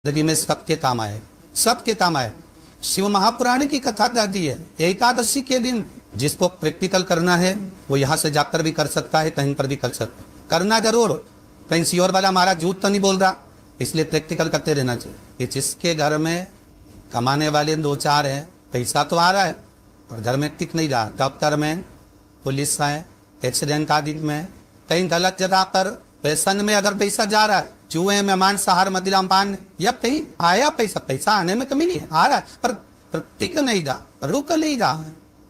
जिंदगी में सबके काम आए, सबके काम आए। शिव महापुराण की कथा कहती है एकादशी के दिन जिसको प्रैक्टिकल करना है वो यहाँ से जाकर भी कर सकता है, कहीं पर भी कर सकता, करना जरूर। कहीं श्योर वाला हमारा झूठ तो नहीं बोल रहा, इसलिए प्रैक्टिकल करते रहना चाहिए। कि जिसके घर में कमाने वाले 2-4 हैं, पैसा तो आ रहा है पर घर में टिक नहीं रहा, दफ्तर में, पुलिस है, एक्सीडेंट आदि में, कहीं गलत जगह पर पैसन में अगर पैसा जा रहा है, जुए में, मांसाहार, मदिरा पान, या कहीं आया पैसा आने में कमी नहीं है, आ रहा है पर टिक नहीं रहा, रुक नहीं रहा।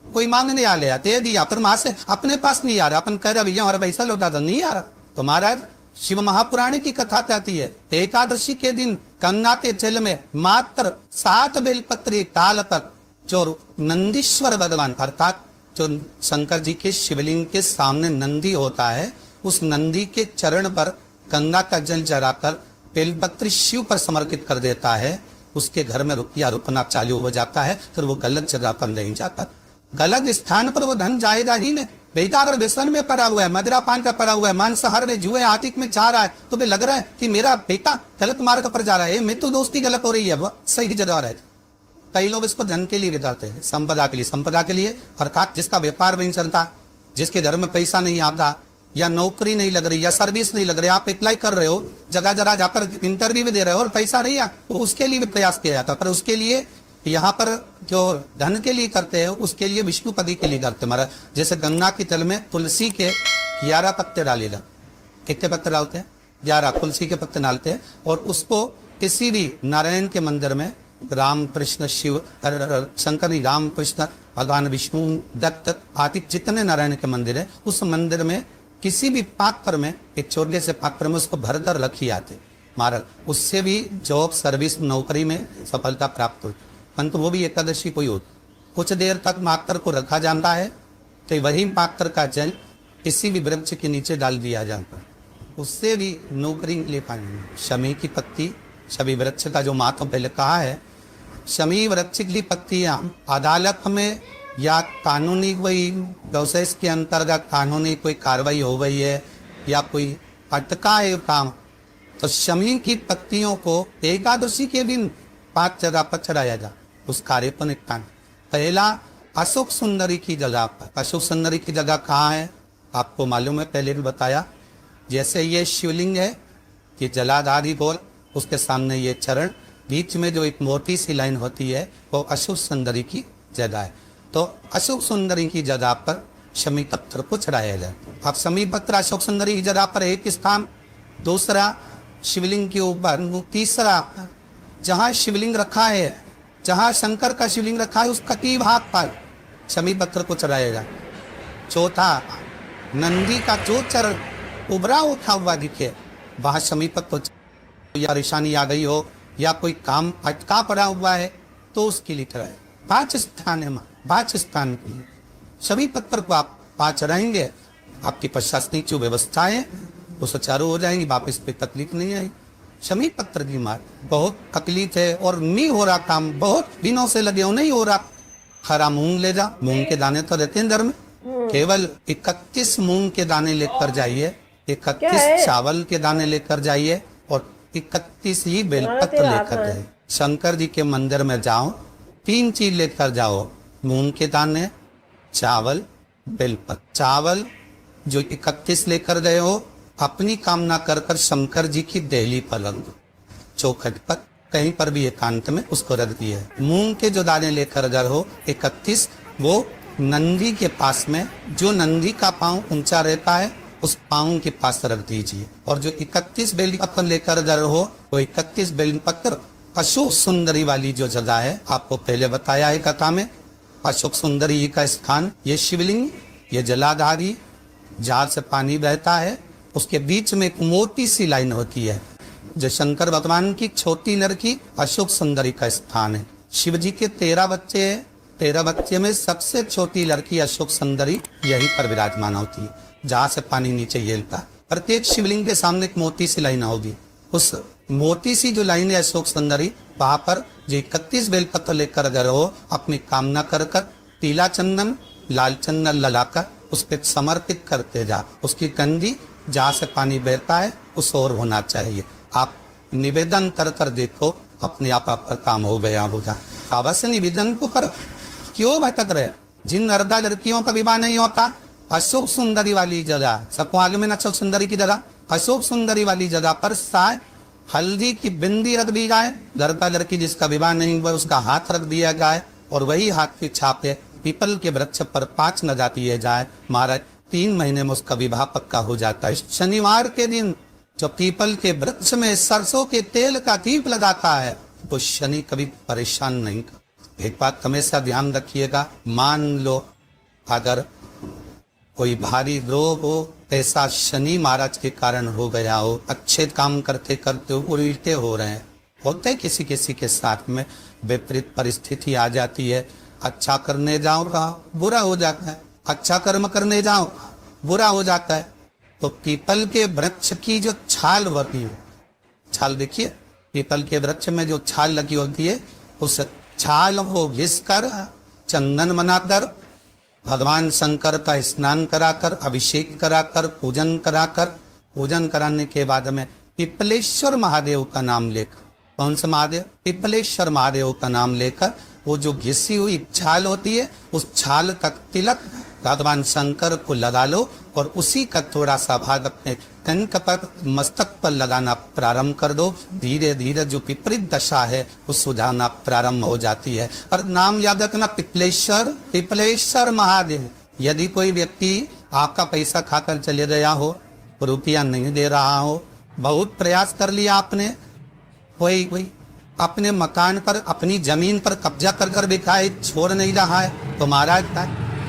कोई मांगने आ लिया, दे दिया, पर वहां से अपने पास नहीं आ रहा, अपन कह रहे भैया हमारा पैसा लौटा दो, नहीं आ रहा। तो महाराज शिव महापुराण की कथा कहती है एकादशी के दिन गंगा के जल में मात्र 7 बेलपत्र डाल कर जो नंदीश्वर भगवान अर्थात जो शंकर जी के शिवलिंग के सामने नंदी होता है, उस नंदी के चरण पर गंगा का जल चढ़ाकर बेलपत्र शिव पर समर्पित कर देता है, उसके घर में रुपया रुकना चालू हो जाता है। फिर वो गलत जगह पर नहीं जाता, गलत स्थान पर वो धन जाएगा ही नहीं। बेटा अगर व्यसन में पड़ा हुआ है, मदिरा पान का पड़ा हुआ है, मांसाहार में, जुए आतिक में जा रहा है, तो भी लग रहा है कि मेरा बेटा गलत मार्ग पर जा रहा है, मैं तो दोस्ती गलत हो रही है, वो सही जगह रहे। कई लोग इसको धन के लिए बिताते हैं, संपदा के लिए, संपदा के लिए अर्थात जिसका व्यापार नहीं चलता, जिसके घर में पैसा नहीं आता, या नौकरी नहीं लग रही, या सर्विस नहीं लग रही, आप अप्लाई कर रहे हो, जगह जगह जाकर इंटरव्यू भी दे रहे हो और पैसा नहीं है, तो उसके लिए भी प्रयास किया जाता। पर उसके लिए यहाँ पर जो धन के लिए करते हैं उसके लिए विष्णुपति के लिए करते महाराज। जैसे गंगा के जल में तुलसी के 11 पत्ते डालेगा, कितने पत्ते डालते हैं? 11 तुलसी के पत्ते डालते हैं, और उसको किसी भी नारायण के मंदिर में राम कृष्ण शिव शंकर राम कृष्ण भगवान विष्णु दत्त आदि जितने नारायण के मंदिर है, उस मंदिर में किसी भी पात्र में, एक छोटे से पात्र में उसको भरकर रखी आते महाराज। उससे भी जॉब सर्विस नौकरी में सफलता प्राप्त होती। परंतु वो भी एकादशी को ही होती, कुछ देर तक पात्र को रखा जाता है, तो वही पात्र का जल किसी भी वृक्ष के नीचे डाल दिया जाता है, उससे भी नौकरी ले पाएंगे। शमी की पत्ती, शमी वृक्ष का जो महत्व पहले कहा है, शमी वृक्ष की पत्तियां अदालत में या कानूनी कोई प्रोसेस के अंतर्गत कानूनी कोई कार्रवाई हो गई है या कोई अटका है काम, तो शमी की पत्तियों को एकादशी के दिन 5 जगह पर चढ़ाया जा, उस कार्य पर निपटान। पहला अशोक सुंदरी की जगह पर। अशोक सुंदरी की जगह कहाँ है आपको मालूम है, पहले भी बताया। जैसे ये शिवलिंग है, ये जलाधारी बोल, उसके सामने ये चरण, बीच में जो एक मोटी सी लाइन होती है वो अशोक सुंदरी की जगह है। तो अशोक सुंदरी की जगह पर शमी पत्थर को चढ़ाया जाए। अब शमी पत्थर अशोक सुंदरी की जगह पर एक स्थान, दूसरा शिवलिंग के ऊपर, तीसरा जहाँ शिवलिंग रखा है, जहाँ शंकर का शिवलिंग रखा है, उसका की भाग पर शमी पत्थर को चढ़ाया जाए। चौथा नंदी का जो चरण उभरा उठा हुआ दिखे, वहाँ शमी पत्थर, या परेशानी आ गई हो या कोई काम अटका पड़ा हुआ है तो उसके लिए चढ़ाए। 5 स्थान है, 5 स्थान के लिए शमी पत्थर को आप 5 चढ़ाएंगे, आपकी प्रशासनिक जो व्यवस्था है वो सुचारू हो जाएंगी, वापस पे तकलीफ नहीं आएगी। शमी पत्थर की मार बहुत तकलीफ है और नहीं हो रहा काम, बहुत दिनों से लगे हो, नहीं हो रहा। हरा मूंग ले जा, मूंग के दाने तो रहते हैं घर में, केवल 31 मूंग के दाने लेकर जाइए, 31 चावल के दाने लेकर जाइए और 31 ही बेलपत्र लेकर जाइए। शंकर जी के मंदिर में जाओ, 3 चीज लेकर जाओ, मूंग के दाने, चावल, बेलपत्र। चावल जो 31 लेकर गए हो, अपनी कामना कर कर शंकर जी की देहली पर रख दो, चौखट पर, कहीं पर भी एकांत में उसको रख दिया। मूंग के जो दाने लेकर गए हो 31, वो नंदी के पास में, जो नंदी का पांव ऊंचा रहता है उस पांव के पास रख दीजिए। और जो 31 बेलपत्र लेकर गए हो, वो 31 बेलपत्र अशोक सुंदरी वाली जो जगह है, आपको पहले बताया है कथा में, अशोक सुंदरी का स्थान, ये शिवलिंग, ये जलाधारी, जहाँ से पानी बहता है, उसके बीच में एक मोटी सी लाइन होती है, जो शंकर भगवान की छोटी लड़की अशोक सुंदरी का स्थान है। शिव जी के 13 बच्चे हैं, 13 बच्चे में सबसे छोटी लड़की अशोक सुंदरी यहीं पर विराजमान होती है, जहाँ से पानी नीचे गिरता है। प्रत्येक शिवलिंग के सामने एक मोटी सी लाइन होगी, उस मोटी सी जो लाइन है अशोक सुंदरी, वहां पर जो 31 बेलपत्र लेकर गए हो, अपनी कामना कर कर पीला चंदन, लाल चंदन लगाकर उस पर समर्पित करते जा। उसकी कंदी जहाँ से पानी बहता है उस ओर होना चाहिए। आप निवेदन कर कर देखो, अपने आप आपका काम हो गया होगा। अवश्य निवेदन को करो, क्यों भटक रहे? जिन नर्दा लड़कियों का विवाह नहीं होता, अशोक सुंदरी वाली जगह, सबको आगे में अशोक सुंदरी की जगह, अशोक सुंदरी वाली जगह पर साय हल्दी की बिंदी रख दी जाए, लड़का लड़की जिसका विवाह नहीं हुआ उसका हाथ रख दिया जाए, और वही हाथ के छापे पीपल के वृक्ष पर 5 लगा दिए जाए, महाराज 3 महीने में उसका विवाह पक्का हो जाता है। शनिवार के दिन जो पीपल के वृक्ष में सरसों के तेल का दीप लगाता है, तो शनि कभी परेशान नहीं कर। एक बात हमेशा ध्यान रखिएगा, मान लो अगर कोई भारी रोग हो, ऐसा शनि महाराज के कारण हो गया हो, अच्छे काम करते करते उल्टे हो रहे हैं, होते हैं किसी किसी के साथ में, विपरीत परिस्थिति आ जाती है। अच्छा करने जाओ बुरा हो जाता है, अच्छा कर्म करने जाओ बुरा हो जाता है। तो पीपल के वृक्ष की जो छाल होती है, छाल देखिए, पीपल के वृक्ष में जो छाल लगी होती है, उस छाल को घिसकर चंदन बनाकर भगवान शंकर का स्नान कराकर, अभिषेक कराकर, पूजन कराने के बाद में पिपलेश्वर महादेव का नाम लेकर, कौन सा महादेव? पिपलेश्वर महादेव का नाम लेकर वो जो घिसी हुई छाल होती है, उस छाल का तिलक भगवान शंकर को लगा लो, और उसी का थोड़ा सा भाग अपने कंक पर, मस्तक पर लगाना प्रारंभ कर दो। धीरे धीरे जो विपरीत दशा है वो सुझाना प्रारंभ हो जाती है। और नाम याद रखना, पिपलेश्वर महादेव। यदि कोई व्यक्ति आपका पैसा खाकर चले गया हो, रुपया नहीं दे रहा हो, बहुत प्रयास कर लिया आपने, कोई अपने मकान पर, अपनी जमीन पर कब्जा कर कर बिठाए, छोड़ नहीं रहा है, तो महाराज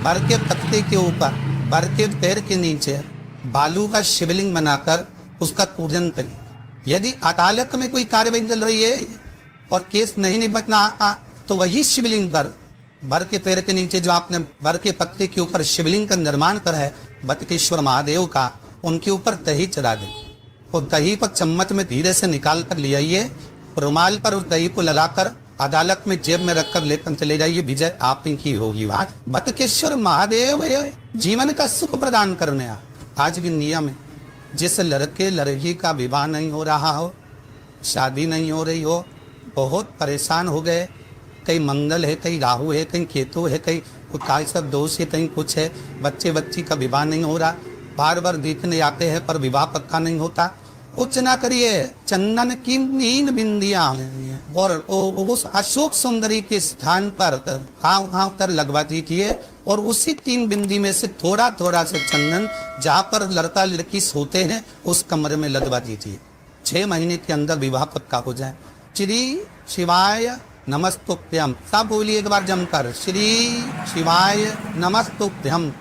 बर के पत्ते के ऊपर, बर के पैर के नीचे बालू का शिवलिंग बनाकर उसका पूजन करिए। यदि अदालत में कोई कार्यवाही चल रही है और केस नहीं निपटना, तो वही शिवलिंग पर, बर के पैर के नीचे जो आपने बर के पत्ते के ऊपर शिवलिंग का निर्माण कर है बटकेश्वर महादेव का, उनके ऊपर दही चढ़ा दें, और दही पर चम्मच में धीरे से निकाल कर ले आइए, रुमाल पर उस दही को लगाकर अदालत में जेब में रखकर लेकर चले जाइए, विजय आप ही की होगी। बात बटकेश्वर महादेव जीवन का सुख प्रदान करने आज भी नियम है। जिस लड़के लड़की का विवाह नहीं हो रहा हो, शादी नहीं हो रही हो, बहुत परेशान हो गए, कहीं मंगल है, कहीं राहु है, कहीं केतु है, कहीं काय सब दोष है, कहीं कुछ है, बच्ची का विवाह नहीं हो रहा, बार बार देखने आते हैं पर विवाह पक्का नहीं होता, कुछ ना करिए, चंदन की 3 बिंदियां और उस अशोक सुंदरी के स्थान पर घाव कर लगवा दीजिए, और उसी 3 बिंदी में से थोड़ा थोड़ा से चंदन जहाँ पर लड़का लड़की सोते हैं उस कमरे में लगवा दीजिए। 6 महीने के अंदर विवाह पक्का हो जाए। श्री शिवाय नमस्तुभ्यम, सब बोलिए एक बार जमकर, श्री शिवाय नमस्तुभ्यम।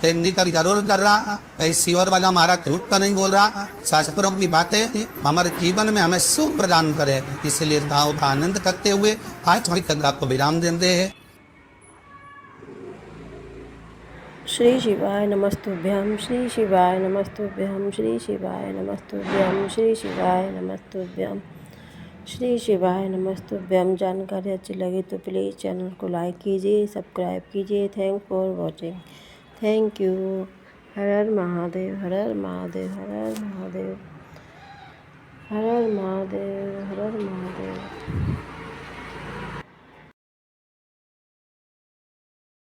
हिंदी का जरूर कर रहा, ऐसी और वाला हमारा झूठ तो नहीं बोल रहा, शास्त्रों की बातें हमारे जीवन में हमें सुख प्रदान करे, इसलिए भाव का आनंद करते हुए आज थोड़ी कथा को विराम देते हैं। श्री शिवाय नमस्तुभ्यम, श्री शिवाय नमस्तुभ्यम, श्री शिवाय नमस्तुभ्यम, श्री शिवाय नमस्तुभ्यम, श्री शिवाय नमस्तुभ्यम। जानकारी अच्छी लगी तो प्लीज़ चैनल को लाइक कीजिए, सब्सक्राइब कीजिए। Thank for watching, thank you. Her her Mahadev, her her Mahadev, her her Mahadev, her her Mahadev, her her Mahadev.